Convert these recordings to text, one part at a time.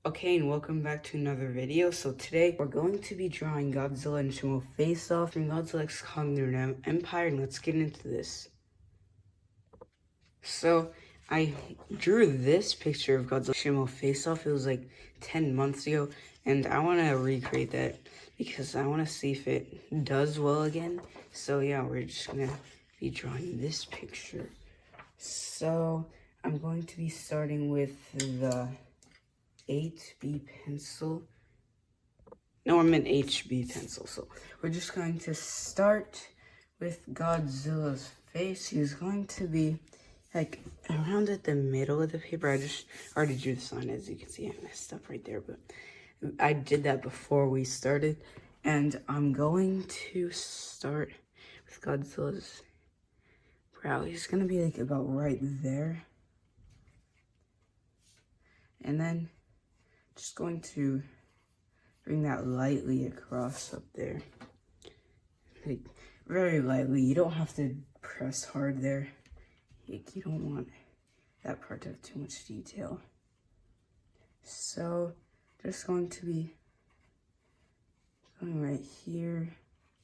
Okay, and welcome back to another video. So today we're going to be drawing Godzilla and Shimo face off from Godzilla X Kong their Empire, and let's get into this. So I drew this picture of Godzilla and Shimo face off. It was like 10 months ago, and I want to recreate that because I want to see if it does well again. So yeah, we're just gonna be drawing this picture. So I'm going to be starting with the 8B pencil. No, I meant HB pencil. So we're just going to start with Godzilla's face. He's going to be like around at the middle of the paper. I just already drew the sign, as you can see. I messed up right there, but I did that before we started. And I'm going to start with Godzilla's brow. He's gonna be like about right there. And then just going to bring that lightly across up there. Like, very lightly. You don't have to press hard there. Like, you don't want that part to have too much detail. So, just going to be going right here.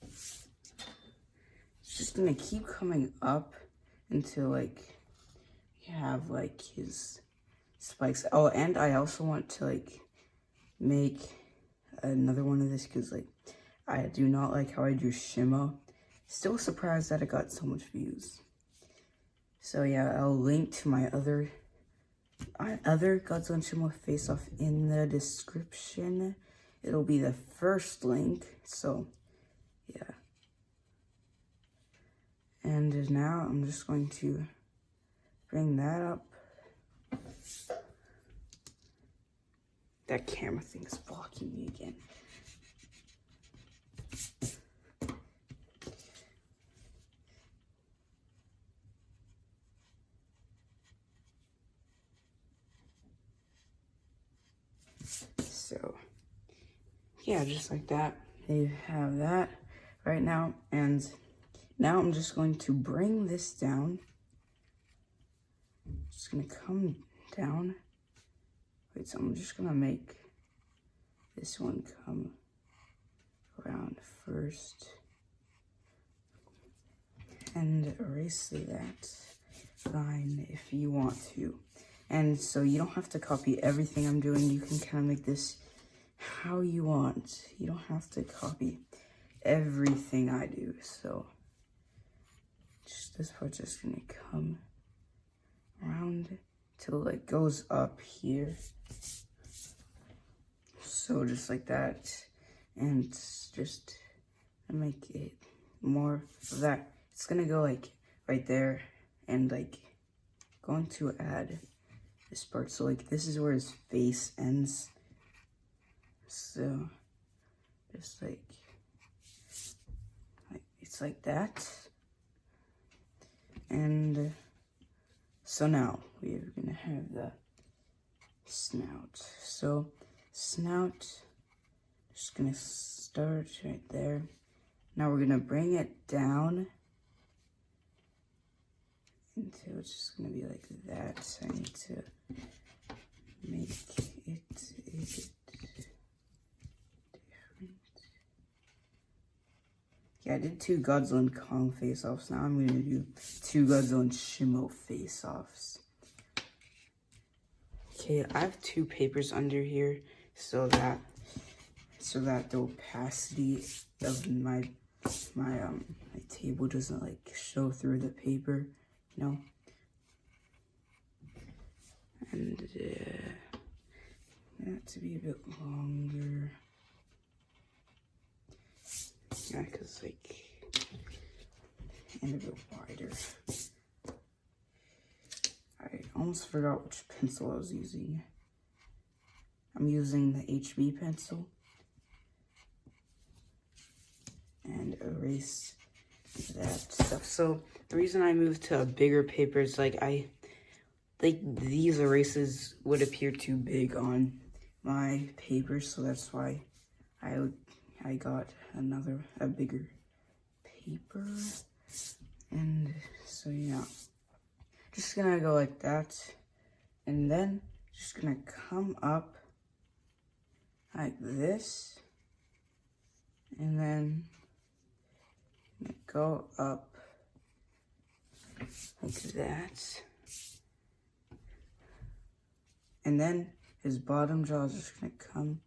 It's just gonna keep coming up until, like, you have, like, his spikes. Oh, and I also want to, like, make another one of this because, like, I do not like how I drew Shimo. Still surprised that it got so much views. So yeah, I'll link to my other Godzilla and Shimo face-off in the description. It'll be the first link, so yeah. And now I'm just going to bring that up. That camera thing is blocking me again. So, yeah, just like that. You have that right now. And now I'm just going to bring this down. Just gonna come down. Wait, so I'm just gonna make this one come around first and erase that line if you want to. And so you don't have to copy everything I'm doing. You can kind of make this how you want. You don't have to copy everything I do. So just this part's just gonna come around till it goes up here. So just like that, and just make it more of that. It's gonna go like right there, and like going to add this part. So like this is where his face ends. So just like it's like that. And so now we're gonna have the snout. So snout, just gonna start right there. Now we're gonna bring it down until it's just gonna be like that. So I need to make it different. Yeah, I did 2 Godzilla and Kong face-offs. Now I'm gonna do 2 Godzilla and Shimo face-offs. Okay, I have 2 papers under here so that the opacity of my table doesn't like show through the paper, you know. And that to be a bit longer. Yeah, cause like, and a bit wider. I almost forgot which pencil I was using. I'm using the HB pencil. And erase that stuff. So the reason I moved to a bigger paper is like these erases would appear too big on my paper, so that's why I got a bigger paper. And so yeah, just gonna go like that, and then just gonna come up like this, and then go up like that, and then his bottom jaw is just gonna come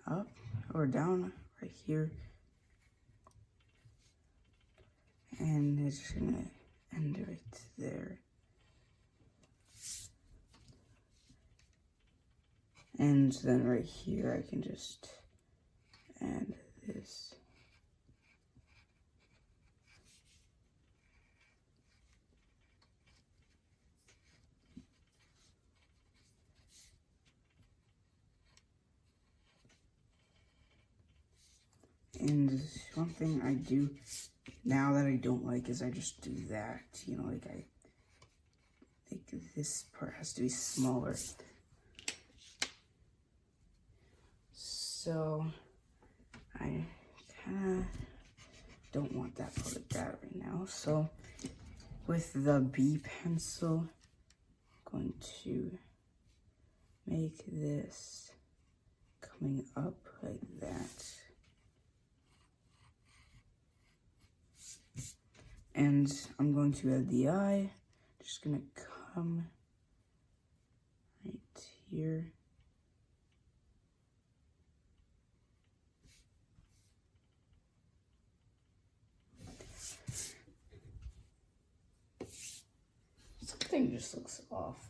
up or down right here, and it's just gonna end right there. And then right here I can just add this. And one thing I do now that I don't like is I just do that, you know, like this part has to be smaller. So I kind of don't want that part like that right now. So with the B pencil, I'm going to make this coming up like that. And I'm going to add the eye. Just gonna come right here. Something just looks off.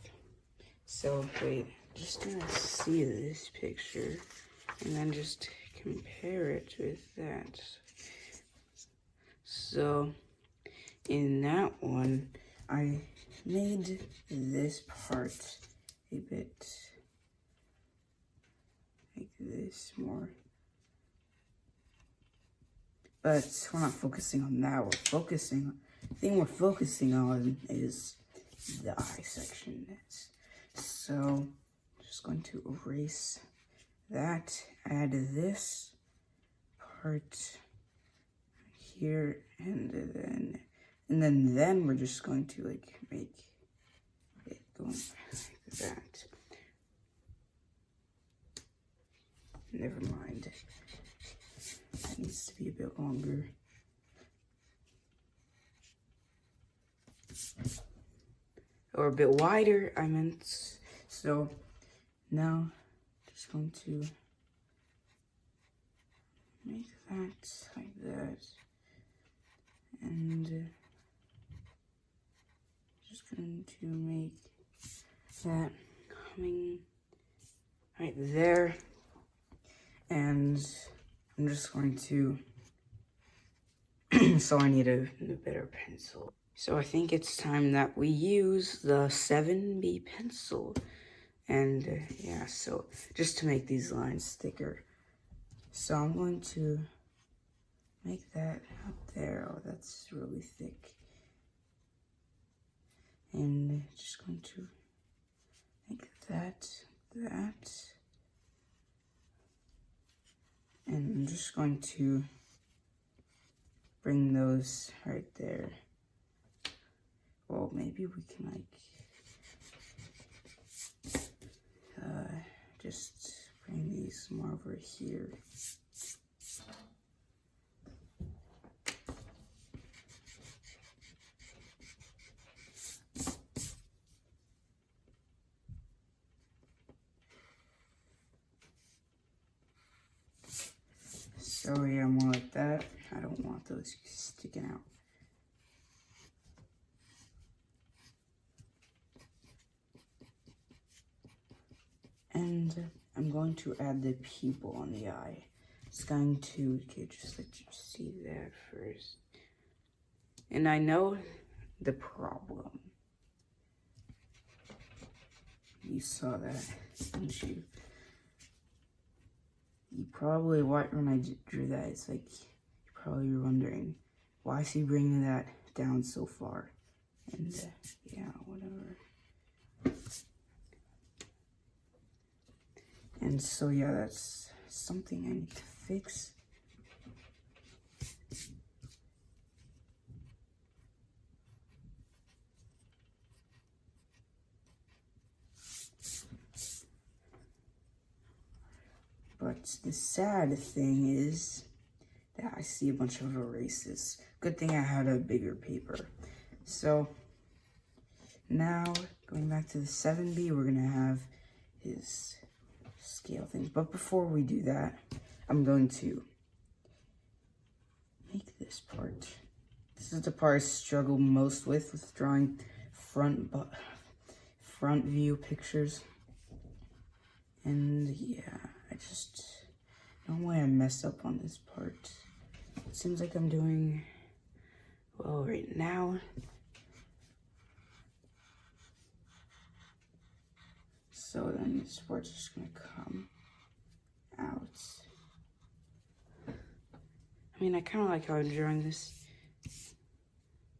So wait, just gonna see this picture and then just compare it with that. So in that one, I made this part a bit like this more. But we're not focusing on that. The thing we're focusing on is the eye section. So I'm just going to erase that, add this part here, and then we're just going to like make it go like that. Never mind. That needs to be a bit longer. Or a bit wider, I meant. So now just going to make that like that. And just going to make that coming right there. And I'm just going to, so I need a better pencil. So I think it's time that we use the 7B pencil. And yeah, so just to make these lines thicker. So I'm going to make that up there. Oh, that's really thick. And just going to make that. And I'm just going to bring those right there. Well, maybe we can like just bring these more over here. So yeah, more like that. I don't want those sticking out. And I'm going to add the pupil on the eye. It's going to, okay, just let you see that first. And I know the problem. You saw that, didn't you? You probably, when I drew that, it's like, you probably were wondering, why is he bringing that down so far? And yeah, whatever. And so yeah, that's something I need to fix. But the sad thing is that I see a bunch of erases. Good thing I had a bigger paper. So now, going back to the 7B, we're gonna have his scale things. But before we do that, I'm going to make this part. This is the part I struggle most with drawing front view pictures. And yeah, I just don't know why I mess up on this part. It seems like I'm doing well right now. So then this part's just gonna come out. I mean, I kind of like how I'm drawing this.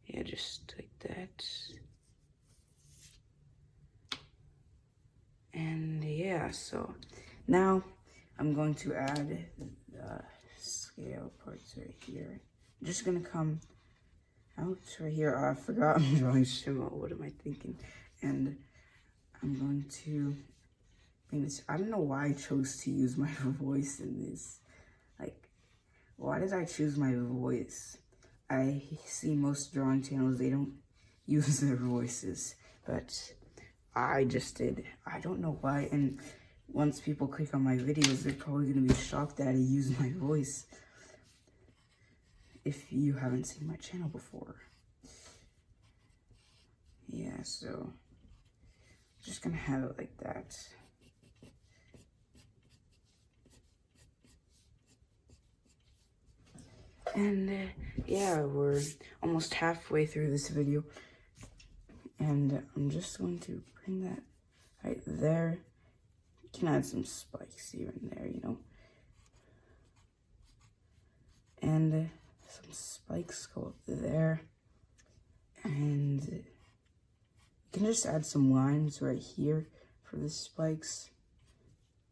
Yeah, just like that. And yeah, so now I'm going to add the scale parts right here. I'm just gonna come out right here. Oh, I forgot I'm drawing Shimo. What am I thinking? And I'm going to bring this. I don't know why I chose to use my voice in this. Like, why did I choose my voice? I see most drawing channels, they don't use their voices, but I just did. I don't know why, and once people click on my videos, they're probably going to be shocked that I use my voice if you haven't seen my channel before. Yeah, so I'm just going to have it like that. And yeah, we're almost halfway through this video. And I'm just going to bring that right there. You can add some spikes here and there, you know. And some spikes go up there. And you can just add some lines right here for the spikes.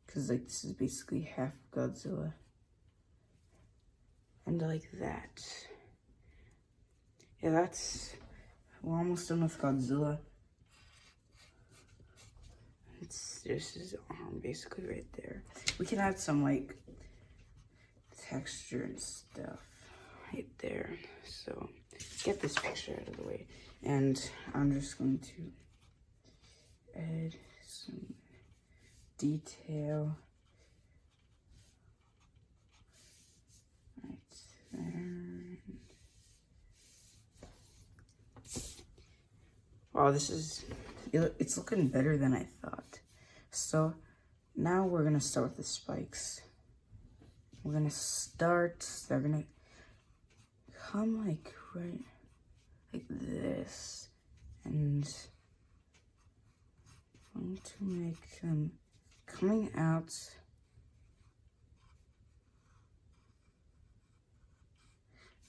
Because, like, this is basically half Godzilla. And like that. Yeah, we're almost done with Godzilla. It's just his arm basically right there. We can add some like texture and stuff right there. So get this picture out of the way. And I'm just going to add some detail right there. Wow, it's looking better than I thought. So now we're gonna start with the spikes. We're gonna they're gonna come like right like this, and I'm going to make them coming out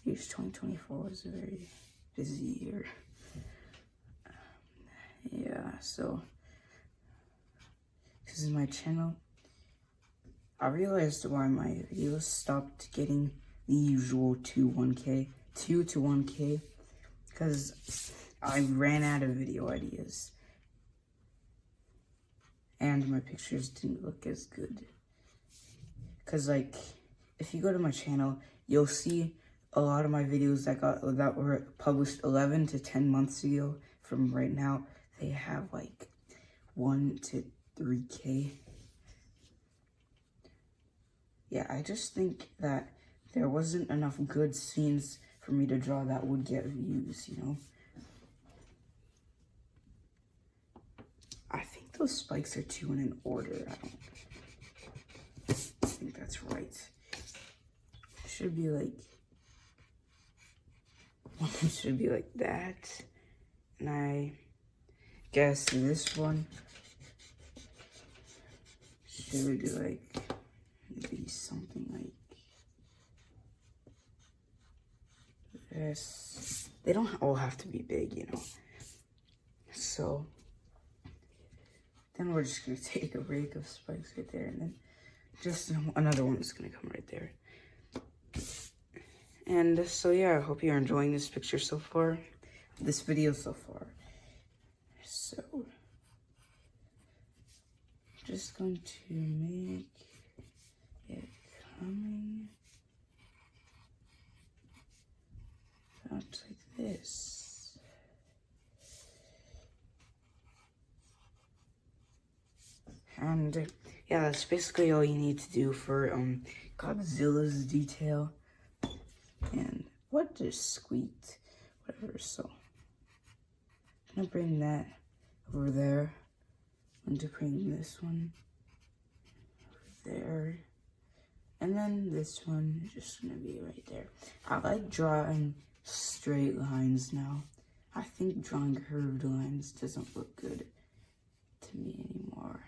year 2024 was a very busy year. Yeah, so this is my channel. I realized why my videos stopped getting the usual 2 to 1K, because I ran out of video ideas and my pictures didn't look as good. Because, like, if you go to my channel, you'll see a lot of my videos that were published 11 to 10 months ago from right now. They have like 1 to 3K. Yeah, I just think that there wasn't enough good scenes for me to draw that would get views, you know? I think those spikes are 2 in an order. I think that's right. It should be like, one should be like that. And I guess this one should be like, maybe something like this. They don't all have to be big, you know. So then we're just gonna take a rake of spikes right there, and then just another one is gonna come right there. And so yeah, I hope you're enjoying this picture so far, this video so far. So just going to make it coming out like this. And yeah, that's basically all you need to do for Godzilla's detail. And what just squeaked? Whatever, so I'm gonna bring that over there. I'm going to bring this one over there. And then this one is just gonna be right there. I like drawing straight lines now. I think drawing curved lines doesn't look good to me anymore.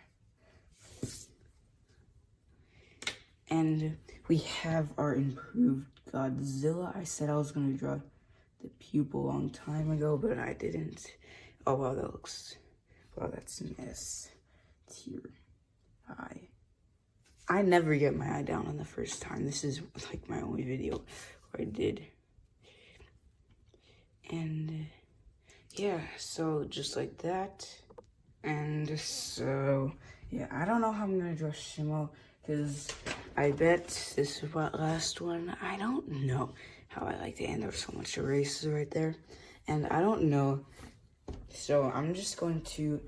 And we have our improved Godzilla. I said I was gonna draw the pupil a long time ago, but I didn't. Oh wow, that looks, wow, that's an S tier eye. I never get my eye down on the first time. This is like my only video where I did. And yeah, so just like that. And so, yeah, I don't know how I'm gonna draw Shimo, because I bet this is what last one. I don't know how I like to end. There's so much erasers right there. And I don't know. So I'm just going to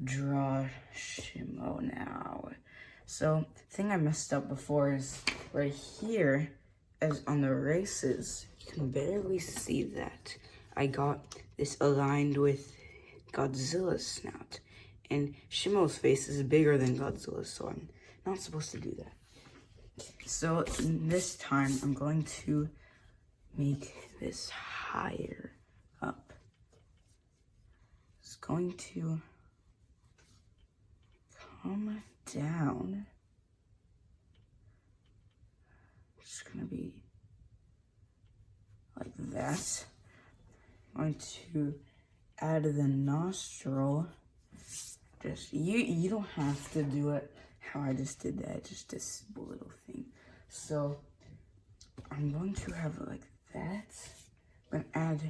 draw Shimo now. So the thing I messed up before is right here, as on the races, you can barely see that. I got this aligned with Godzilla's snout. And Shimo's face is bigger than Godzilla's, so I'm not supposed to do that. So this time, I'm going to make this higher up. It's going to come down. It's gonna be like that. I'm going to add the nostril. Just you don't have to do it how I just did that, just a simple little thing. So I'm going to have it like that. I'm gonna add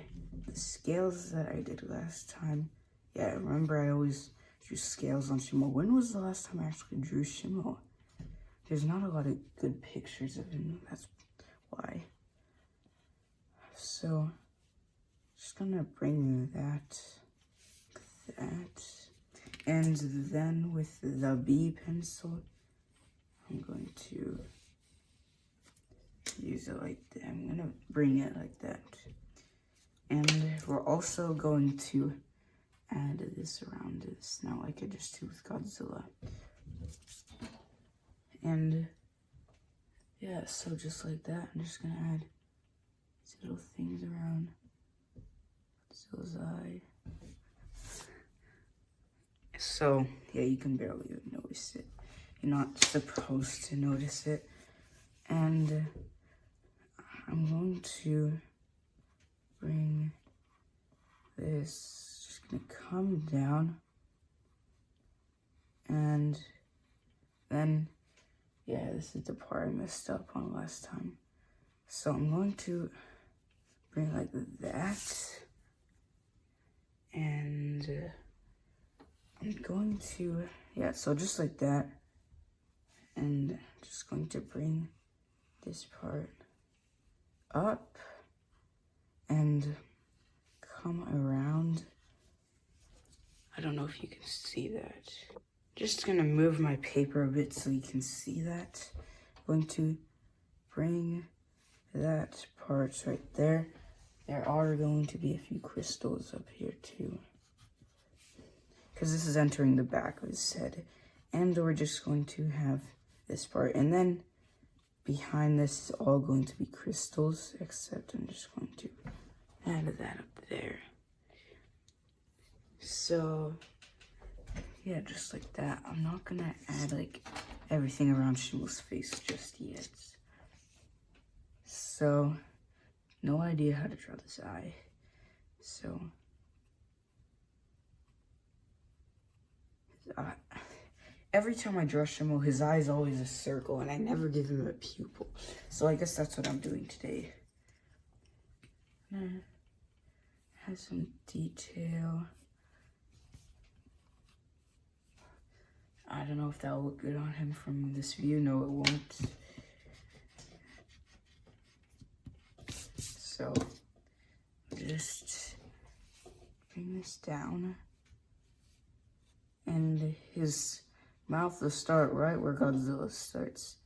the scales that I did last time. Yeah, remember I always drew scales on Shimo. When was the last time I actually drew Shimo? There's not a lot of good pictures of him, that's why. So, just gonna bring that, like that. And then with the B pencil, I'm going to use it like that. I'm gonna bring it like that. And we're also going to add this around this now, like I just did with Godzilla. And yeah, so just like that, I'm just gonna add these little things around Godzilla's eye. So yeah, you can barely notice it. You're not supposed to notice it. And I'm going to bring this, just gonna come down, and then, yeah, this is the part I messed up on last time. So I'm going to bring like that, and I'm going to, yeah, so just like that, and just going to bring this part up and come around. I don't know if you can see that. Just gonna move my paper a bit so you can see that. I'm going to bring that part right there. There are going to be a few crystals up here too, because this is entering the back of his head. And we're just going to have this part, and then behind this is all going to be crystals, except I'm just going to add that up there. So yeah, just like that. I'm not gonna add like everything around Shimo's face just yet. So no idea how to draw this eye. So every time I draw Shimo, his eye is always a circle, and I never give him a pupil. So I guess that's what I'm doing today. Has some detail. I don't know if that'll look good on him from this view. No, it won't. So just bring this down. And his mouth will start right where Godzilla starts.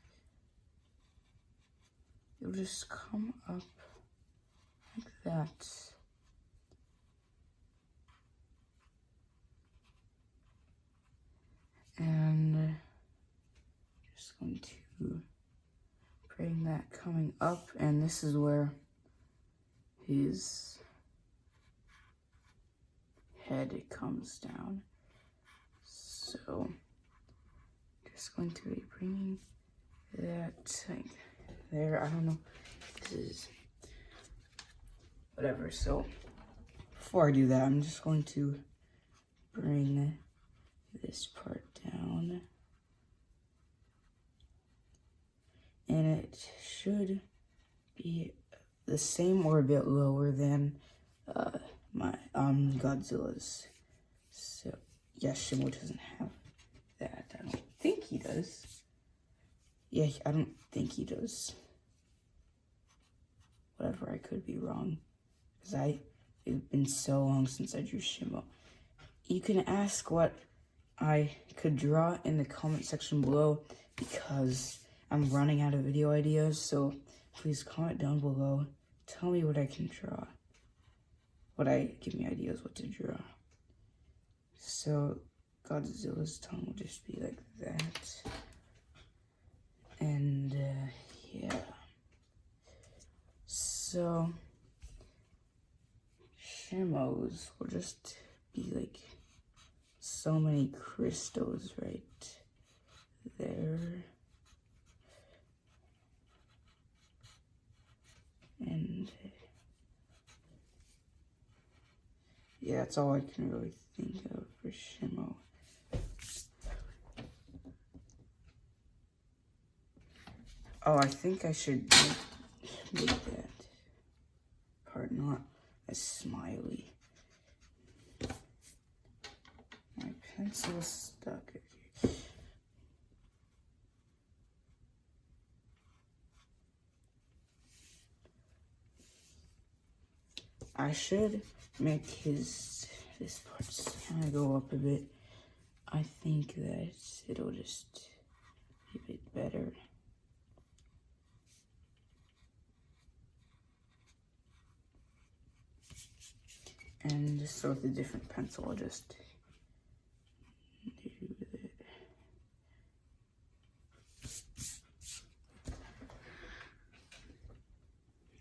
It'll just come up like that. And just going to bring that coming up, and this is where his head comes down. So just going to be bringing that like there. I don't know. This is whatever. So before I do that, I'm just going to bring this part down. And it should be the same or a bit lower than my Godzilla's. So yeah, Shimo doesn't have that. I don't think he does. Yeah, I don't think he does. Whatever, I could be wrong. Because it's been so long since I drew Shimo. You can ask what I could draw in the comment section below, because I'm running out of video ideas, so please comment down below. Tell me what I can draw. Give me ideas what to draw. So Godzilla's tongue will just be like that. And yeah. So Shimo's will just be like so many crystals right there. And yeah, that's all I can really think of for Shimo. Oh, I think I should make that part not as smiley. My pencil's stuck. Okay. I should make this part kind of go up a bit. I think that it'll just be a bit better. And just so with a different pencil, I'll just do it.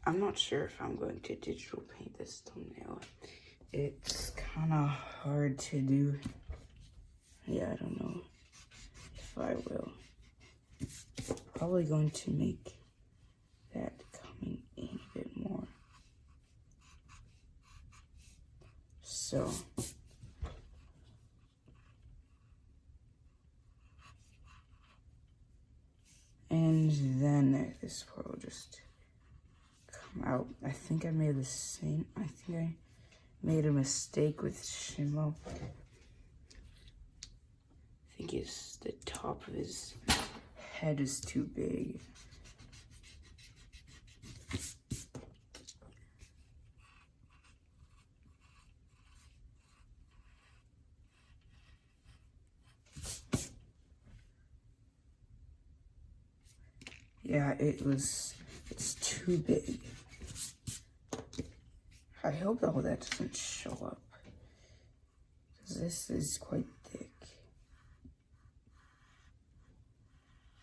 I'm not sure if I'm going to digital paint this thumbnail. It's kind of hard to do. Yeah, I don't know if I will. Probably going to make that coming in a bit more. So and then this part will just come out. I think I made the same. I think I made a mistake with Shimo. I think it's the top of his head is too big. Yeah, it's too big. I hope all that doesn't show up, because this is quite thick.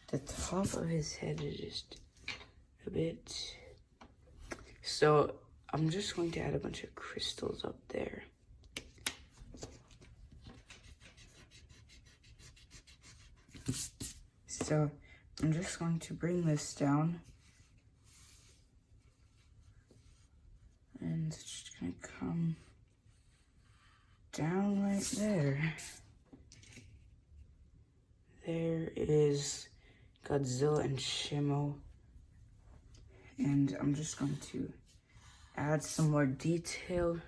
The top of his head is just a bit. So I'm just going to add a bunch of crystals up there. So I'm just going to bring this down. And it's just gonna come down right there. There is Godzilla and Shimo. And I'm just going to add some more detail.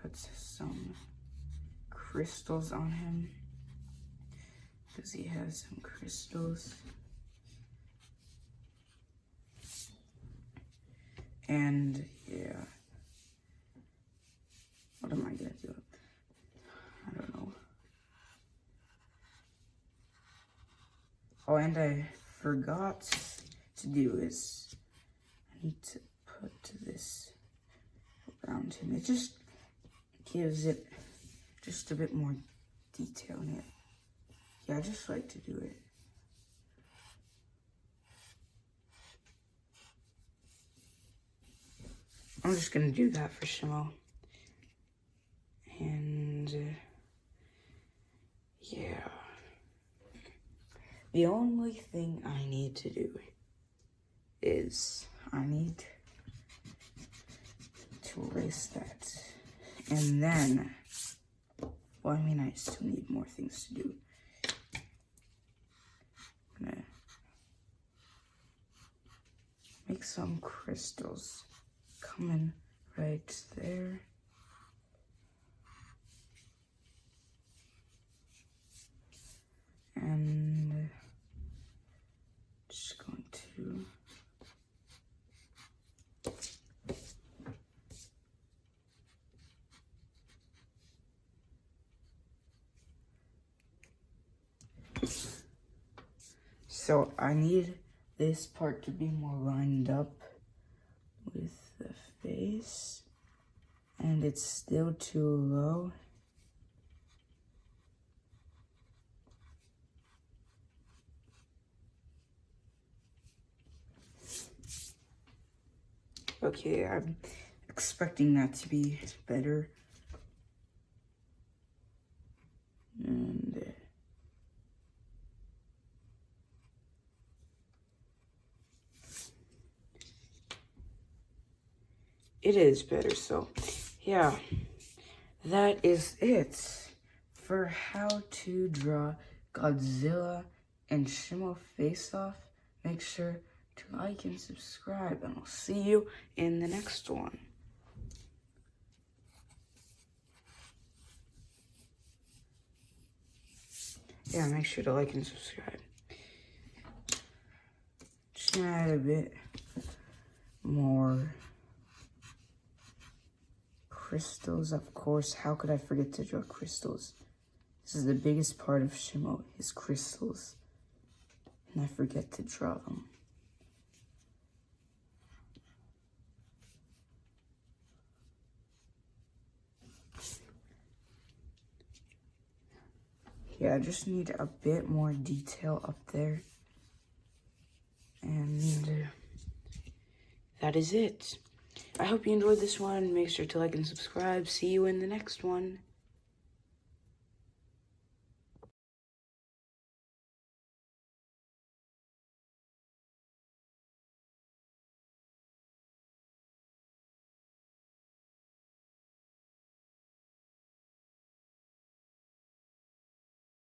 Put some crystals on him, because he has some crystals. And yeah. What am I gonna do? I don't know. Oh, and I forgot to do is I need to put this around him. It just gives it just a bit more detail in it. Yeah, I just like to do it. I'm just gonna do that for Shimo. And yeah. The only thing I need to do is I need to erase that. And then, well, I mean, I still need more things to do. I'm gonna make some crystals coming right there. And just going to so I need this part to be more lined up with the face, and it's still too low. Okay, I'm expecting that to be better. And it is better, so yeah, that is it for how to draw Godzilla and Shimo face-off. Make sure to like and subscribe, and I'll see you in the next one. Yeah, make sure to like and subscribe. Just gonna add a bit more crystals, of course. How could I forget to draw crystals? This is the biggest part of Shimo, his crystals. And I forget to draw them. Yeah, I just need a bit more detail up there. And that is it. I hope you enjoyed this one. Make sure to like and subscribe. See you in the next one.